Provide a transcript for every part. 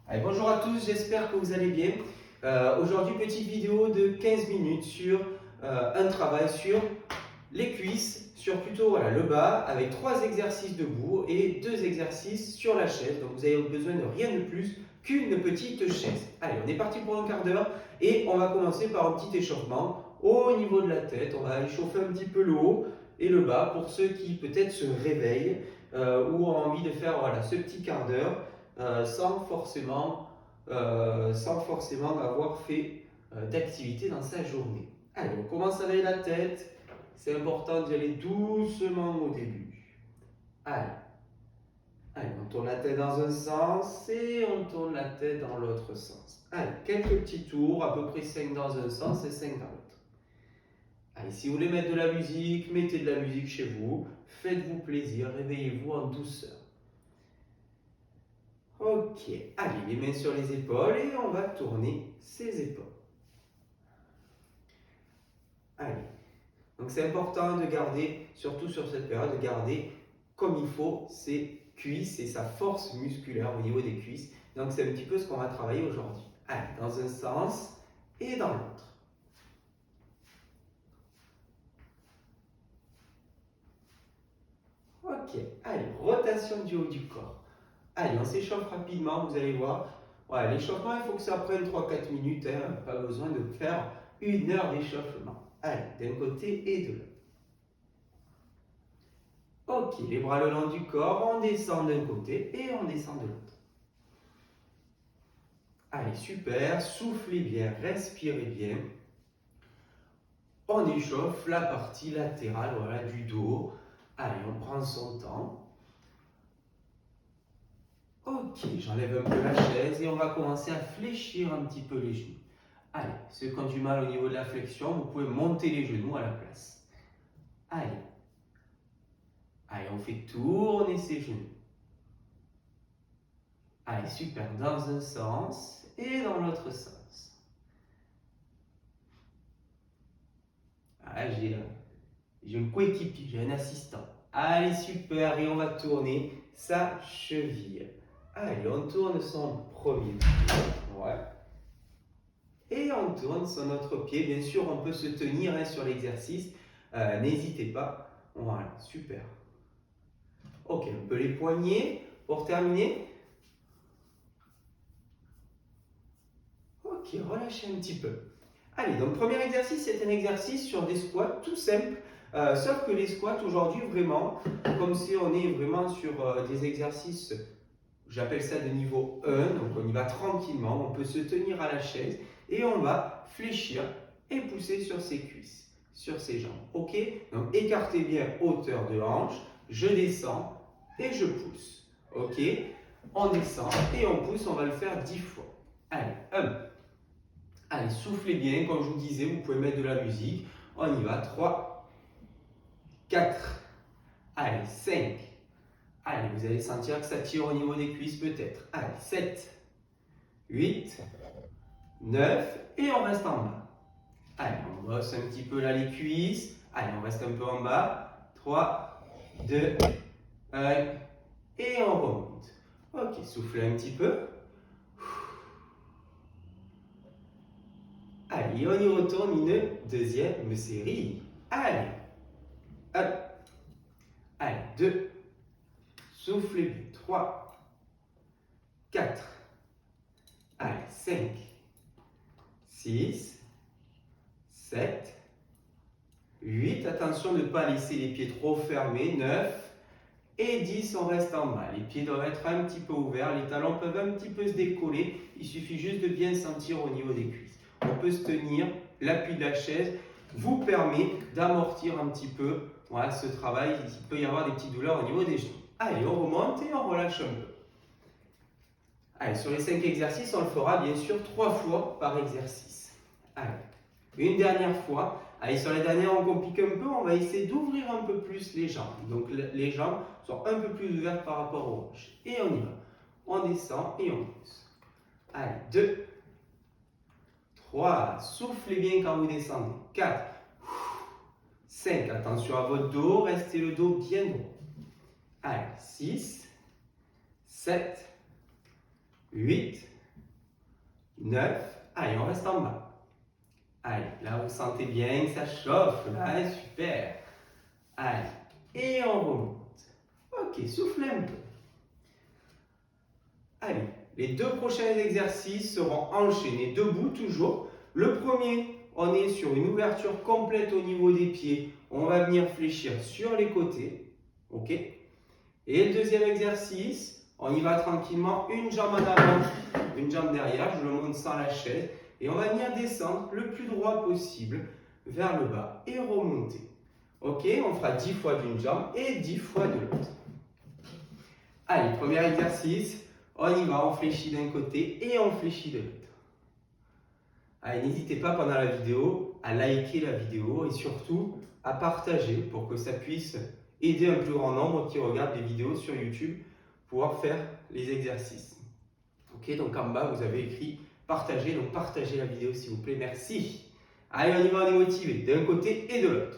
Allez, bonjour à tous, j'espère que vous allez bien. Aujourd'hui, petite vidéo de 15 minutes sur un travail sur les cuisses, sur plutôt le bas, avec 3 exercices debout et 2 exercices sur la chaise. Donc vous avez besoin de rien de plus qu'une petite chaise. Allez, on est parti pour un quart d'heure et on va commencer par un petit échauffement au niveau de la tête. On va échauffer un petit peu le haut et le bas pour ceux qui peut-être se réveillent ou ont envie de faire ce petit quart d'heure. Sans forcément avoir fait d'activité dans sa journée. Allez, on commence avec la tête. C'est important d'y aller doucement au début. Allez, on tourne la tête dans un sens et on tourne la tête dans l'autre sens. Allez, quelques petits tours, à peu près 5 dans un sens et 5 dans l'autre. Allez, si vous voulez mettre de la musique, mettez de la musique chez vous. Faites-vous plaisir, réveillez-vous en douceur. Ok, allez, les mains sur les épaules et on va tourner ses épaules. Allez, donc c'est important de garder, surtout sur cette période, de garder comme il faut ses cuisses et sa force musculaire au niveau des cuisses. Donc c'est un petit peu ce qu'on va travailler aujourd'hui. Allez, dans un sens et dans l'autre. Ok, allez, rotation du haut du corps. Allez, on s'échauffe rapidement, vous allez voir. Voilà, l'échauffement, il faut que ça prenne 3-4 minutes, hein, pas besoin de faire 1 heure d'échauffement. Allez, d'un côté et de l'autre. Ok, les bras le long du corps, on descend d'un côté et on descend de l'autre. Allez, super, soufflez bien, respirez bien. On échauffe la partie latérale du dos. Allez, on prend son temps. Ok, j'enlève un peu la chaise et on va commencer à fléchir un petit peu les genoux. Allez, ceux qui ont du mal au niveau de la flexion, vous pouvez monter les genoux à la place. Allez. Allez, on fait tourner ses genoux. Allez, super, dans un sens et dans l'autre sens. Ah, j'ai un coéquipier, j'ai un assistant. Allez, super, et on va tourner sa cheville. Allez, on tourne son premier pied. Ouais. Et on tourne son autre pied. Bien sûr, on peut se tenir sur l'exercice. N'hésitez pas. Voilà, super. Ok, un peu les poignets pour terminer. Ok, relâchez un petit peu. Allez, donc premier exercice, c'est un exercice sur des squats tout simple. Sauf que les squats aujourd'hui, vraiment, comme si on est vraiment sur des exercices, j'appelle ça de niveau 1, donc on y va tranquillement, on peut se tenir à la chaise et on va fléchir et pousser sur ses cuisses, sur ses jambes. Ok? Donc écartez bien hauteur de hanche, je descends et je pousse. Ok? On descend et on pousse, on va le faire 10 fois. Allez, 1. Allez, soufflez bien, comme je vous disais, vous pouvez mettre de la musique. On y va, 3, 4, allez, 5. Allez, vous allez sentir que ça tire au niveau des cuisses peut-être. Allez, 7, 8, 9 et on reste en bas. Allez, on bosse un petit peu là les cuisses. Allez, on reste un peu en bas. 3, 2, 1 et on remonte. Ok, soufflez un petit peu. Allez, on y retourne une deuxième série. Allez, 1, allez, 2, soufflez bien, 3, 4, allez, 5, 6, 7, 8, attention de ne pas laisser les pieds trop fermés, 9 et 10, on reste en bas. Les pieds doivent être un petit peu ouverts, les talons peuvent un petit peu se décoller, il suffit juste de bien sentir au niveau des cuisses. On peut se tenir, l'appui de la chaise vous permet d'amortir un petit peu ce travail, il peut y avoir des petites douleurs au niveau des genoux. Allez, on remonte et on relâche un peu. Allez, sur les 5 exercices, on le fera bien sûr 3 fois par exercice. Allez, une dernière fois. Allez, sur les dernières, on complique un peu, on va essayer d'ouvrir un peu plus les jambes. Donc les jambes sont un peu plus ouvertes par rapport aux hanches. Et on y va. On descend et on pousse. Allez, 2, 3, soufflez bien quand vous descendez. 4, 5, attention à votre dos, restez le dos bien droit. Allez, 6, 7, 8, 9. Allez, on reste en bas. Allez, là vous sentez bien que ça chauffe, là, super. Allez, et on remonte. Ok, soufflez un peu. Allez, les 2 prochains exercices seront enchaînés debout toujours. Le premier, on est sur une ouverture complète au niveau des pieds. On va venir fléchir sur les côtés. Ok. Et le deuxième exercice, on y va tranquillement, une jambe en avant, une jambe derrière, je le monte sans la chaise. Et on va venir descendre le plus droit possible vers le bas et remonter. Ok, on fera 10 fois d'une jambe et 10 fois de l'autre. Allez, premier exercice, on y va, on fléchit d'un côté et on fléchit de l'autre. Allez, n'hésitez pas pendant la vidéo à liker la vidéo et surtout à partager pour que ça puisse aider un plus grand nombre qui regardent les vidéos sur YouTube pour pouvoir faire les exercices. Ok, donc en bas vous avez écrit partager, donc partagez la vidéo s'il vous plaît, merci. Allez, on y va, on est motivé, d'un côté et de l'autre.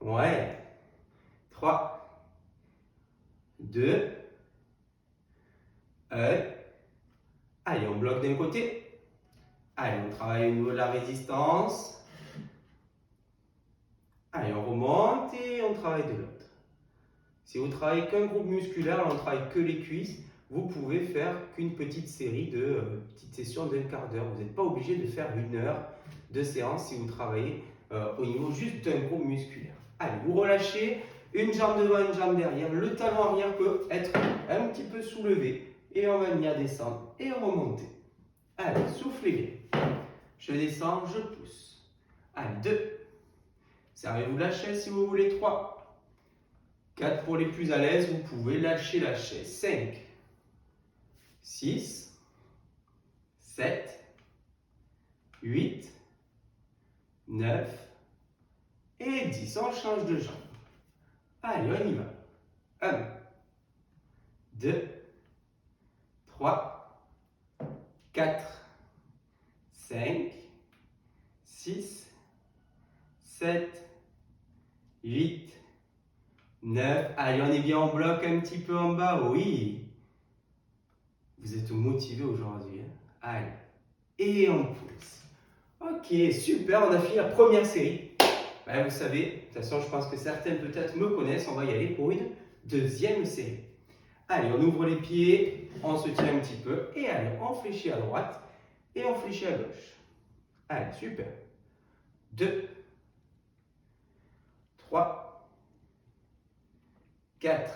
Ouais. 3, 2, 1. Allez, on bloque d'un côté. Allez, on travaille au niveau de la résistance. Allez, on remonte et on travaille de l'autre. Si vous travaillez qu'un groupe musculaire, on ne travaille que les cuisses, vous pouvez faire qu'une petite série de petites sessions d'un quart d'heure. Vous n'êtes pas obligé de faire 1 heure de séance si vous travaillez au niveau juste d'un groupe musculaire. Allez, vous relâchez, une jambe devant, une jambe derrière. Le talon arrière peut être un petit peu soulevé. Et on va venir descendre et remonter. Allez, soufflez bien. Je descends, je pousse. Allez, 2. Servez-vous la chaise si vous voulez. 3. 4 pour les plus à l'aise, vous pouvez lâcher la chaise. 5. 6. 7. 8. 9. Et 10. On change de jambe. Allez, on y va. 1. 2. 3. 4. 5. 6. 7. 8. 9. Allez, on est bien en bloc un petit peu en bas. Oui. Vous êtes motivé aujourd'hui. Hein? Allez. Et on pousse. Ok, super. On a fini la première série. Ben, vous savez, de toute façon, je pense que certaines peut-être me connaissent. On va y aller pour une deuxième série. Allez, on ouvre les pieds. On se tient un petit peu. Et allez, on fléchit à droite. Et on fléchit à gauche. Allez, super. 2. 3. 4.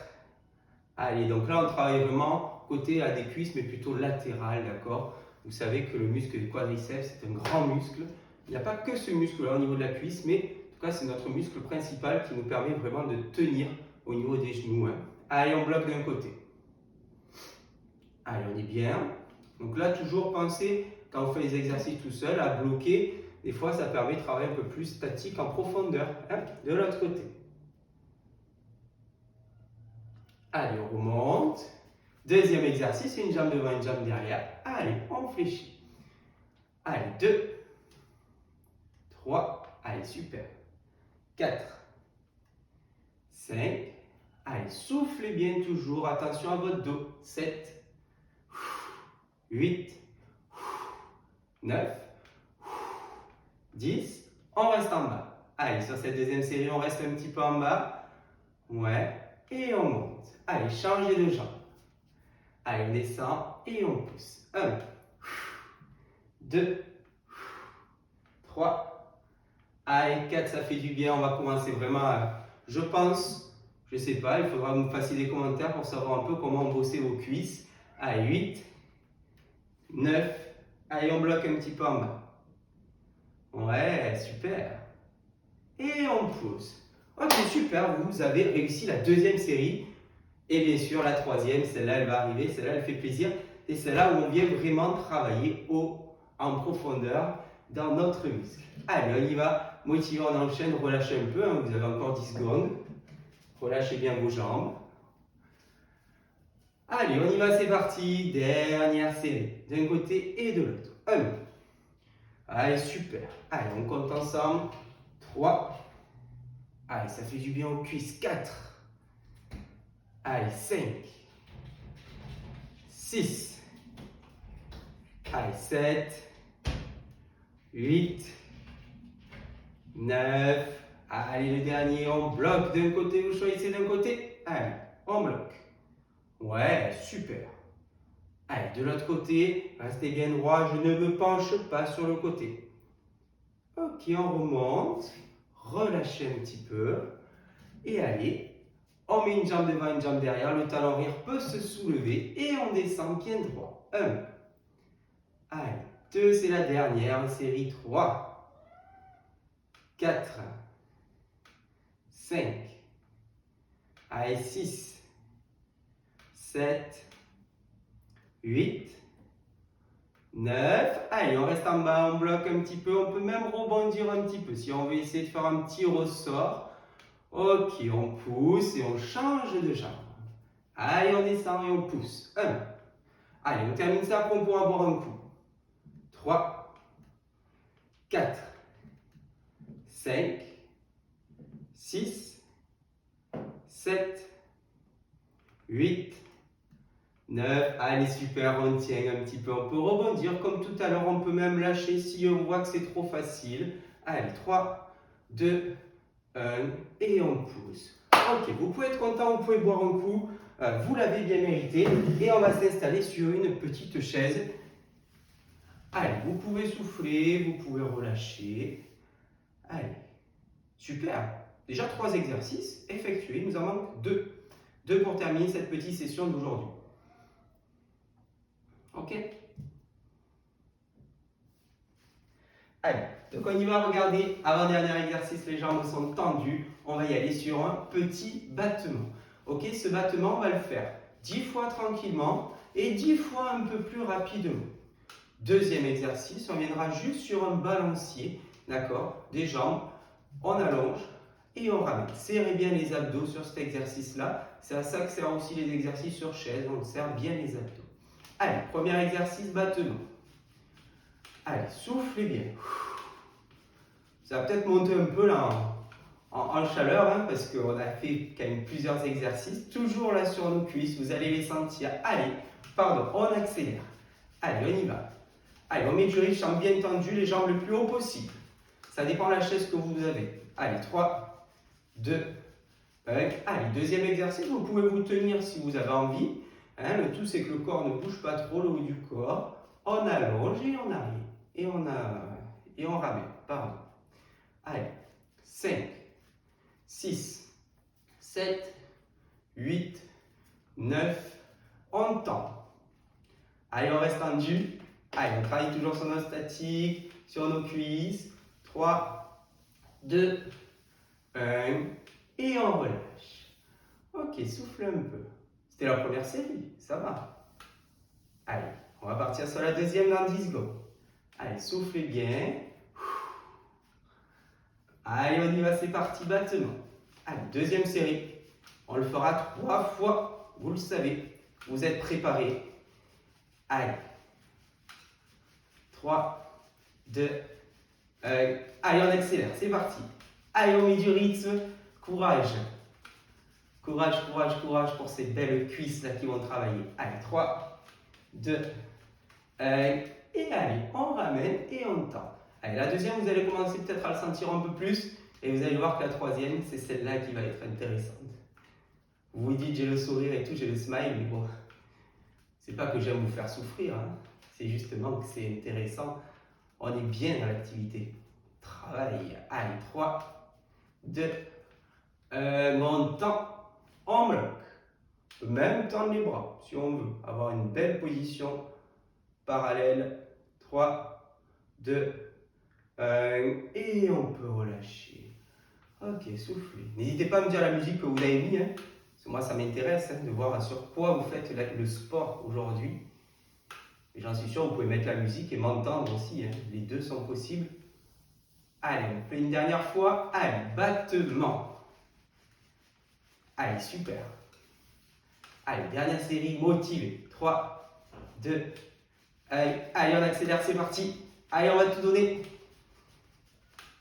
Allez, donc là, on travaille vraiment côté des cuisses, mais plutôt latéral, d'accord? Vous savez que le muscle du quadriceps, c'est un grand muscle. Il n'y a pas que ce muscle-là au niveau de la cuisse, mais en tout cas, c'est notre muscle principal qui nous permet vraiment de tenir au niveau des genoux. Hein. Allez, on bloque d'un côté. Allez, on est bien. Donc là, toujours pensez, quand on fait les exercices tout seul, à bloquer. Des fois, ça permet de travailler un peu plus statique en profondeur, hein, de l'autre côté. Allez, on remonte. Deuxième exercice, une jambe devant, une jambe derrière. Allez, on fléchit. Allez, 2. 3. Allez, super. 4. 5. Allez, soufflez bien toujours. Attention à votre dos. 7. 8. 9. 10. On reste en bas. Allez, sur cette deuxième série, on reste un petit peu en bas. Ouais. Et on monte. Allez, changez de jambe. Allez, on descend et on pousse. 1. 2. 3. Allez, 4, ça fait du bien. On va commencer vraiment, je pense, je sais pas, il faudra que vous me fassiez des commentaires pour savoir un peu comment bosser vos cuisses. Allez, 8. 9. Allez, on bloque un petit peu en bas. Ouais, super. Et on pousse. Ok, super, vous avez réussi la deuxième série. Et bien sûr, la troisième, celle-là, elle va arriver. Celle-là, elle fait plaisir. Et c'est là où on vient vraiment travailler en profondeur dans notre muscle. Allez, on y va. Motivé, on enchaîne, relâchez un peu. Hein, vous avez encore 10 secondes. Relâchez bien vos jambes. Allez, on y va, c'est parti. Dernière série. D'un côté et de l'autre. 1. Allez, super. Allez, on compte ensemble. 3. Allez, ça fait du bien aux cuisses. 4. Allez, 5. 6. Allez, 7, 8, 9. Allez, le dernier, on bloque d'un côté, vous choisissez d'un côté. Allez, on bloque. Ouais, super. Allez, de l'autre côté, restez bien droit, je ne me penche pas sur le côté. Ok, on remonte, relâchez un petit peu. Et allez, on met une jambe devant, une jambe derrière, le talon arrière peut se soulever et on descend bien droit. 1. Allez, 2, c'est la dernière série. 3, 4, 5, allez, 6, 7, 8, 9. Allez, on reste en bas, on bloque un petit peu, on peut même rebondir un petit peu. Si on veut essayer de faire un petit ressort, ok, on pousse et on change de jambe. Allez, on descend et on pousse. 1. Allez, on termine ça, après on pourra boire un coup. 3, 4, 5, 6, 7, 8, 9. Allez, super, on tient un petit peu. On peut rebondir comme tout à l'heure. On peut même lâcher si on voit que c'est trop facile. Allez, 3, 2, 1 et on pousse. Ok, vous pouvez être content, vous pouvez boire un coup. Vous l'avez bien mérité. Et on va s'installer sur une petite chaise. Allez, vous pouvez souffler, vous pouvez relâcher. Allez, super. Déjà 3 exercices effectués, il nous en manque 2. 2 pour terminer cette petite session d'aujourd'hui. Ok? Allez, donc on y va, regardez, avant-dernier exercice, les jambes sont tendues. On va y aller sur un petit battement. Ok, ce battement, on va le faire 10 fois tranquillement et 10 fois un peu plus rapidement. Deuxième exercice, on viendra juste sur un balancier, d'accord? Des jambes, on allonge et on ramène. Serrez bien les abdos sur cet exercice-là. C'est à ça que servent aussi les exercices sur chaise, on serre bien les abdos. Allez, premier exercice, battement. Allez, soufflez bien. Ça va peut-être monter un peu là en chaleur, hein, parce qu'on a fait quand même plusieurs exercices. Toujours là sur nos cuisses, vous allez les sentir. Allez, pardon, on accélère. Allez, on y va. Allez, on met du riche, jambes bien tendues, les jambes le plus haut possible. Ça dépend de la chaise que vous avez. Allez, 3, 2, 1. Allez, deuxième exercice, vous pouvez vous tenir si vous avez envie. Hein, le tout, c'est que le corps ne bouge pas trop, le haut du corps. On allonge et on arrive. Et on ramène. Pardon. Allez, 5, 6, 7, 8, 9. On tend. Allez, on reste tendu. Allez, on travaille toujours sur nos statiques, sur nos cuisses. 3, 2, 1. Et on relâche. Ok, souffle un peu. C'était la première série, ça va. Allez, on va partir sur la deuxième dans 10 secondes. Allez, soufflez bien. Allez, on y va, c'est parti, battement. Allez, deuxième série. On le fera 3 fois, vous le savez. Vous êtes préparés. Allez. 3, 2, 1. Allez, on accélère, c'est parti. Allez, on met du rythme. Courage. Courage, courage, courage pour ces belles cuisses là qui vont travailler. Allez, 3, 2, 1. Et allez, on ramène et on tend. Allez, la deuxième, vous allez commencer peut-être à le sentir un peu plus. Et vous allez voir que la troisième, c'est celle-là qui va être intéressante. Vous vous dites, j'ai le sourire et tout, j'ai le smile, mais bon, c'est pas que j'aime vous faire souffrir, hein. C'est justement que c'est intéressant. On est bien dans l'activité. Travail. Allez, 3, 2, 1. On tend, on bloque. On peut même tendre les bras si on veut. Avoir une belle position parallèle. 3, 2, 1. Et on peut relâcher. Ok, soufflez. N'hésitez pas à me dire la musique que vous avez mis, hein, parce que moi ça m'intéresse de voir sur quoi vous faites le sport aujourd'hui. Et j'en suis sûr, vous pouvez mettre la musique et m'entendre aussi, hein. Les deux sont possibles. Allez, on fait une dernière fois. Allez, battement. Allez, super. Allez, dernière série, motivé. 3, 2, 1. Allez, on accélère, c'est parti. Allez, on va tout donner.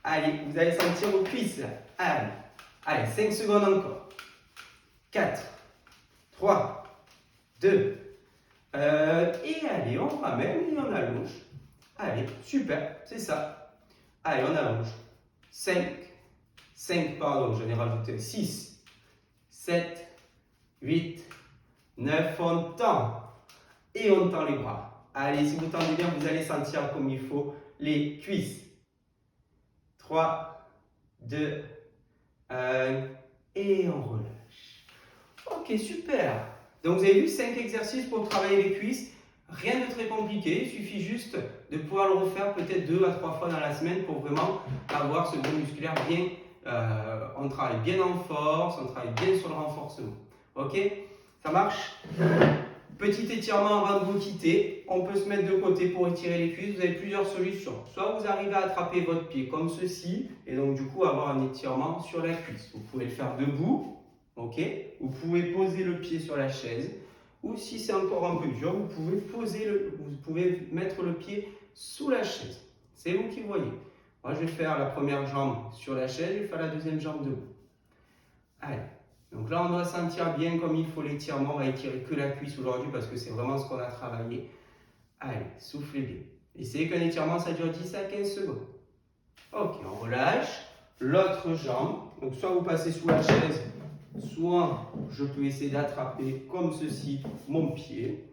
Allez, vous allez sentir vos cuisses là. Allez, allez, 5 secondes encore. 4, 3, 2, Et allez, on ramène et on allonge. Allez, super, c'est ça. Allez, on allonge. 5, pardon, j'en ai rajouté 6, 7, 8, 9, on tend. Et on tend les bras. Allez, si vous tendez bien, vous allez sentir comme il faut les cuisses. 3, 2, 1, et on relâche. Ok, super. Donc vous avez vu 5 exercices pour travailler les cuisses. Rien de très compliqué, il suffit juste de pouvoir le refaire peut-être 2 à 3 fois dans la semaine pour vraiment avoir ce groupe musculaire bien. On travaille bien en force, on travaille bien sur le renforcement. Ok? Ça marche? Petit étirement avant de vous quitter. On peut se mettre de côté pour étirer les cuisses. Vous avez plusieurs solutions. Soit vous arrivez à attraper votre pied comme ceci et donc du coup avoir un étirement sur la cuisse. Vous pouvez le faire debout. Ok? Vous pouvez poser le pied sur la chaise. Ou si c'est encore un peu dur, vous pouvez mettre le pied sous la chaise. C'est vous qui voyez. Moi, je vais faire la première jambe sur la chaise, je vais faire la deuxième jambe debout. Allez. Donc là, on doit sentir bien comme il faut l'étirement. On va étirer que la cuisse aujourd'hui parce que c'est vraiment ce qu'on a travaillé. Allez, soufflez bien. Essayez qu'un étirement, ça dure 10 à 15 secondes. Ok, on relâche. L'autre jambe. Donc soit vous passez sous la chaise, soit je peux essayer d'attraper comme ceci mon pied.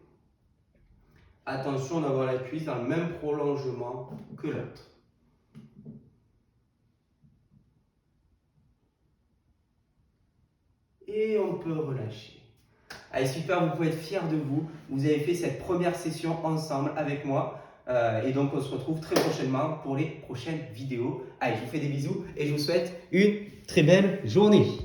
Attention d'avoir la cuisse dans le même prolongement que l'autre. Et on peut relâcher. Allez, super, vous pouvez être fiers de vous. Vous avez fait cette première session ensemble avec moi. Et donc, on se retrouve très prochainement pour les prochaines vidéos. Allez, je vous fais des bisous et je vous souhaite une très belle journée.